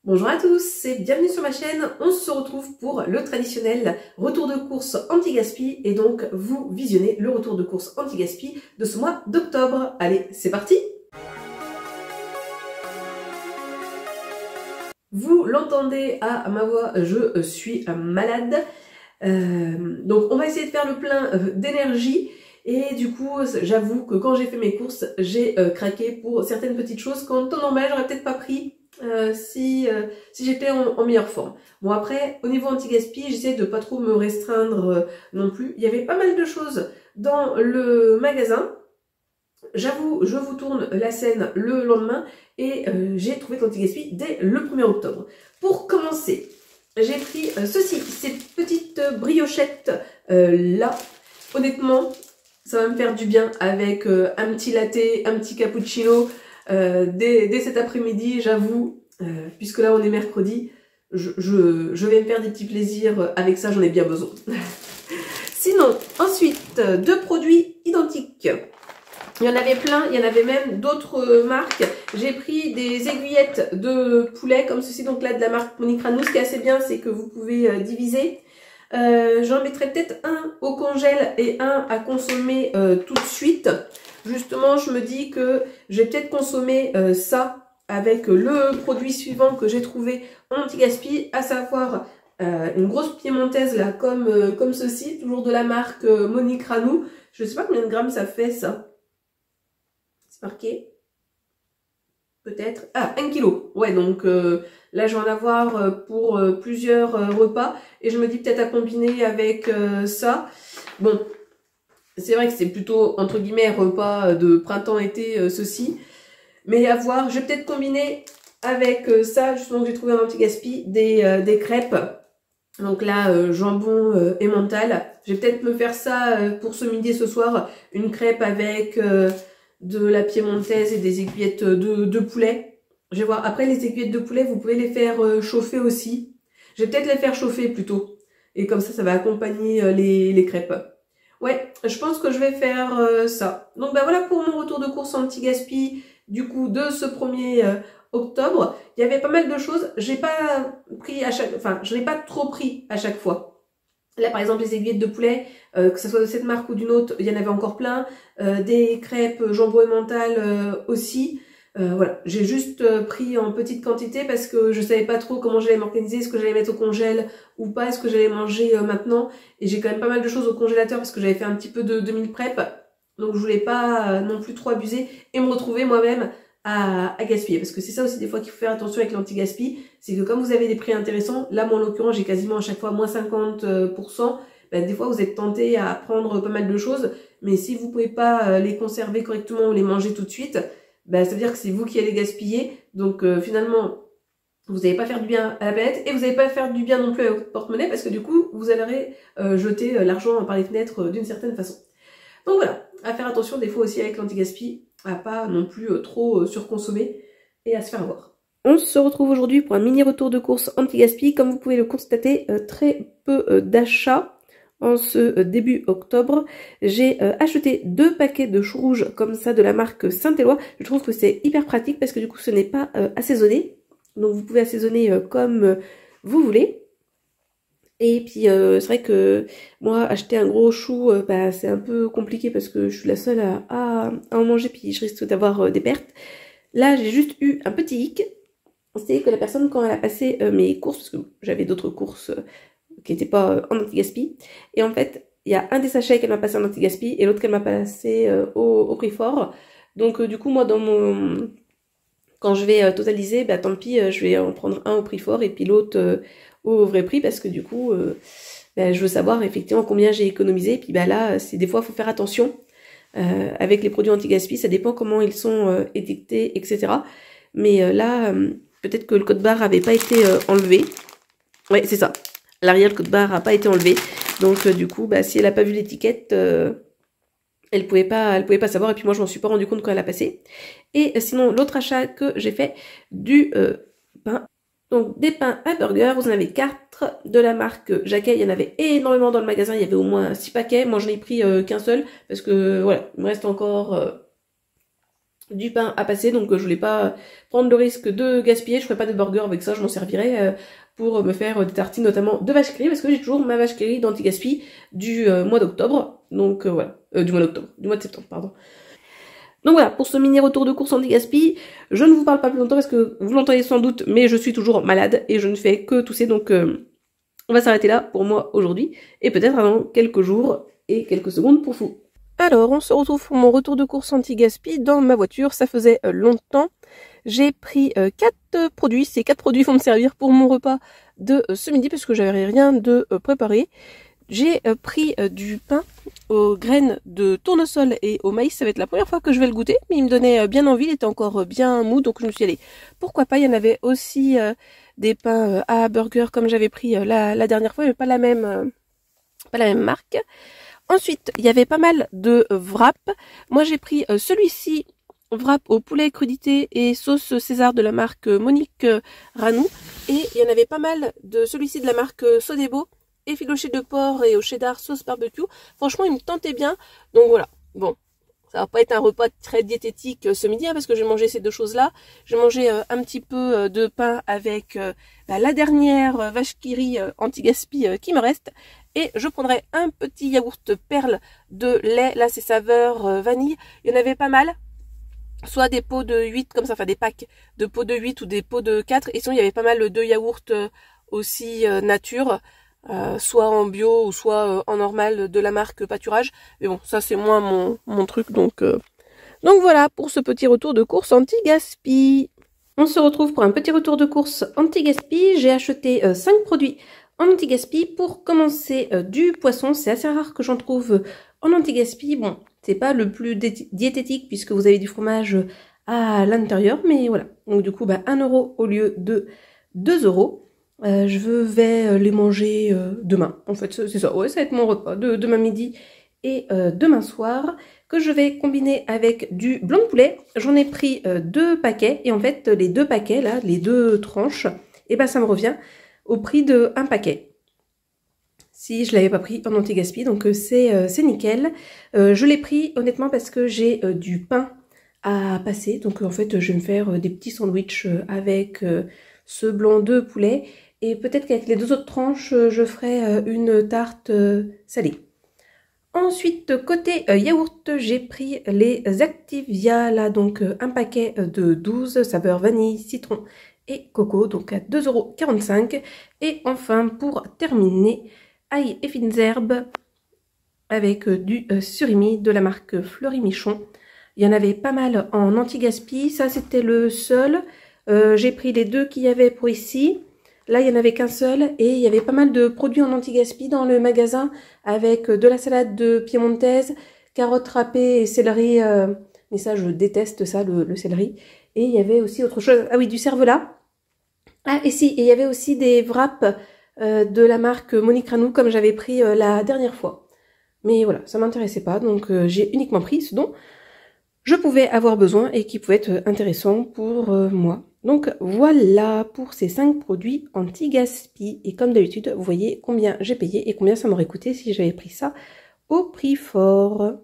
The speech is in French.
Bonjour à tous et bienvenue sur ma chaîne. On se retrouve pour le traditionnel retour de course anti-gaspi et donc vous visionnez le retour de course anti-gaspi de ce mois d'octobre. Allez, c'est parti! Vous l'entendez à ma voix, je suis malade. Donc on va essayer de faire le plein d'énergie. Et du coup, j'avoue que quand j'ai fait mes courses, j'ai craqué pour certaines petites choses qu'en temps normal, j'aurais peut-être pas pris si j'étais en meilleure forme. Bon après, au niveau anti-gaspi, j'essaie de pas trop me restreindre non plus. Il y avait pas mal de choses dans le magasin. J'avoue, je vous tourne la scène le lendemain et j'ai trouvé que l'anti-gaspi dès le 1er octobre. Pour commencer, j'ai pris ceci, ces petites briochettes là. Honnêtement, ça va me faire du bien avec un petit latte, un petit cappuccino dès cet après-midi, j'avoue, puisque là on est mercredi, je vais me faire des petits plaisirs avec ça, j'en ai bien besoin. Sinon, ensuite, deux produits identiques. Il y en avait plein, il y en avait même d'autres marques. J'ai pris des aiguillettes de poulet comme ceci, donc là de la marque Monicranous. Ce qui est assez bien, c'est que vous pouvez diviser. J'en mettrai peut-être un au congèle et un à consommer tout de suite. Justement, je me dis que je vais peut-être consommer ça avec le produit suivant que j'ai trouvé en anti-gaspi, à savoir une grosse piémontaise là, comme ceci, toujours de la marque Monicranous. Je ne sais pas combien de grammes ça fait ça. C'est marqué. Peut-être. Ah, 1 kg. Ouais, donc là, je vais en avoir pour plusieurs repas. Et je me dis peut-être à combiner avec ça. Bon, c'est vrai que c'est plutôt, entre guillemets, repas de printemps-été, ceci. Mais à voir, je vais peut-être combiner avec ça, justement, que j'ai trouvé en anti-gaspi, des crêpes. Donc là, jambon emmental. Je vais peut-être me faire ça pour ce midi et ce soir. Une crêpe avec de la piémontaise et des aiguillettes de poulet. Je vais voir. Après, les aiguillettes de poulet, vous pouvez les faire chauffer aussi. Je vais peut-être les faire chauffer plutôt. Et comme ça va accompagner les crêpes. Ouais, je pense que je vais faire ça. Donc bah voilà pour mon retour de course anti-gaspi du coup de ce 1er octobre. Il y avait pas mal de choses. J'ai pas pris à chaque, enfin, je n'ai pas trop pris à chaque fois. Là par exemple les aiguillettes de poulet, que ce soit de cette marque ou d'une autre, il y en avait encore plein. Des crêpes jambon emmental aussi. Voilà, j'ai juste pris en petite quantité parce que je savais pas trop comment j'allais m'organiser, est-ce que j'allais mettre au congèle ou pas, est-ce que j'allais manger maintenant. Et j'ai quand même pas mal de choses au congélateur parce que j'avais fait un petit peu de meal prep. Donc je voulais pas non plus trop abuser et me retrouver moi-même à gaspiller. Parce que c'est ça aussi des fois qu'il faut faire attention avec l'anti-gaspi, c'est que comme vous avez des prix intéressants, là moi en l'occurrence j'ai quasiment à chaque fois moins 50%, ben, des fois vous êtes tenté à prendre pas mal de choses, mais si vous pouvez pas les conserver correctement ou les manger tout de suite, ben, ça veut dire que c'est vous qui allez gaspiller. Donc finalement, vous n'allez pas faire du bien à la planète et vous n'allez pas faire du bien non plus à votre porte-monnaie parce que du coup, vous allez jeter l'argent par les fenêtres d'une certaine façon. Donc voilà, à faire attention des fois aussi avec l'anti-gaspi, à pas non plus trop surconsommer et à se faire avoir. On se retrouve aujourd'hui pour un mini retour de course anti-gaspi. Comme vous pouvez le constater, très peu d'achats. En ce début octobre, j'ai acheté 2 paquets de choux rouges comme ça de la marque Saint-Éloi. Je trouve que c'est hyper pratique parce que du coup ce n'est pas assaisonné. Donc vous pouvez assaisonner comme vous voulez. Et puis c'est vrai que moi acheter un gros chou, bah, c'est un peu compliqué parce que je suis la seule à en manger puis je risque d'avoir des pertes. Là j'ai juste eu un petit hic. C'est que la personne quand elle a passé mes courses, parce que j'avais d'autres courses qui n'était pas en anti-gaspi. Et en fait, il y a un des sachets qu'elle m'a passé en anti-gaspi et l'autre qu'elle m'a passé au prix fort. Donc du coup, moi, quand je vais totaliser, bah, tant pis, je vais en prendre un au prix fort et puis l'autre au vrai prix parce que du coup, bah, je veux savoir effectivement combien j'ai économisé. Et puis bah, là, des fois, il faut faire attention avec les produits anti-gaspi. Ça dépend comment ils sont étiquetés, etc. Mais là, peut-être que le code barre n'avait pas été enlevé. Ouais, c'est ça. L'arrière, le code barre n'a pas été enlevé. Donc, du coup, bah, si elle n'a pas vu l'étiquette, elle pouvait pas savoir. Et puis moi, je m'en suis pas rendu compte quand elle a passé. Et sinon, l'autre achat que j'ai fait, du pain. Donc, des pains à burger. Vous en avez 4 de la marque Jacquet. Il y en avait énormément dans le magasin. Il y avait au moins 6 paquets. Moi, j'en ai pris qu'un seul. Parce que, voilà, il me reste encore du pain à passer, donc je voulais pas prendre le risque de gaspiller. Je ferai pas de burger avec ça, je m'en servirai pour me faire des tartines, notamment de vache qui rit, parce que j'ai toujours ma vache qui rit d'anti-gaspi du mois d'octobre, donc voilà, du mois de septembre, pardon. Donc voilà, pour ce mini retour de course anti-gaspi, je ne vous parle pas plus longtemps parce que vous l'entendez sans doute, mais je suis toujours malade et je ne fais que tousser, donc on va s'arrêter là pour moi aujourd'hui, et peut-être dans quelques jours et quelques secondes pour vous. Alors, on se retrouve pour mon retour de course anti-gaspi dans ma voiture. Ça faisait longtemps. J'ai pris 4 produits. Ces 4 produits vont me servir pour mon repas de ce midi parce que j'avais rien de préparé. J'ai pris du pain aux graines de tournesol et au maïs. Ça va être la première fois que je vais le goûter, mais il me donnait bien envie. Il était encore bien mou, donc je me suis dit, allez, pourquoi pas. Il y en avait aussi des pains à burger comme j'avais pris la dernière fois, mais pas la même marque. Ensuite, il y avait pas mal de wraps. Moi, j'ai pris celui-ci, wrap au poulet crudité et sauce César de la marque Monique Ranou. Et il y en avait pas mal de celui-ci de la marque Sodebo, effiloché de porc et au cheddar sauce barbecue. Franchement, il me tentait bien. Donc voilà, bon, ça va pas être un repas très diététique ce midi, hein, parce que j'ai mangé ces deux choses-là. J'ai mangé un petit peu de pain avec la dernière vache qui rit anti-gaspi qui me reste. Et je prendrai un petit yaourt perle de lait. Là, c'est saveur vanille. Il y en avait pas mal. Soit des pots de 8 comme ça, enfin des packs de pots de 8 ou des pots de 4. Et sinon, il y avait pas mal de yaourts aussi nature. Soit en bio ou soit en normal de la marque Pâturage. Mais bon, ça c'est moins mon truc. Donc voilà pour ce petit retour de course anti-gaspi. On se retrouve pour un petit retour de course anti-gaspi. J'ai acheté 5 produits en anti-gaspi. Pour commencer, du poisson. C'est assez rare que j'en trouve en anti-gaspi. Bon, c'est pas le plus diététique puisque vous avez du fromage à l'intérieur. Mais voilà. Donc du coup, 1 € au lieu de 2 €. Je vais les manger demain. En fait, c'est ça. Ouais, ça va être mon repas de demain midi et demain soir, que je vais combiner avec du blanc de poulet. J'en ai pris 2 paquets. Et en fait, les 2 paquets, là, les 2 tranches, et ça me revient au prix de 1 paquet. Si je l'avais pas pris en anti-gaspi, donc c'est nickel. Je l'ai pris honnêtement parce que j'ai du pain à passer. Donc en fait, je vais me faire des petits sandwichs avec ce blanc de poulet. Et peut-être qu'avec les 2 autres tranches, je ferai une tarte salée. Ensuite, côté yaourt, j'ai pris les Activia, là, donc un paquet de 12, saveur vanille, citron et coco, donc à 2,45 €. Et enfin, pour terminer, ail et fines herbes avec du surimi de la marque Fleury Michon. Il y en avait pas mal en anti-gaspi, ça c'était le seul. J'ai pris les 2 qu'il y avait pour ici. Là, il n'y en avait qu'un seul et il y avait pas mal de produits en anti-gaspi dans le magasin avec de la salade de piémontaise, carottes râpées et céleri. Mais ça, je déteste ça, le céleri. Et il y avait aussi autre chose. Ah oui, du cervelas. Ah, et si, et il y avait aussi des wraps de la marque Monique Ranou comme j'avais pris la dernière fois. Mais voilà, ça m'intéressait pas. Donc, j'ai uniquement pris ce dont je pouvais avoir besoin et qui pouvait être intéressant pour moi. Donc voilà pour ces 5 produits anti-gaspi. Et comme d'habitude, vous voyez combien j'ai payé et combien ça m'aurait coûté si j'avais pris ça au prix fort.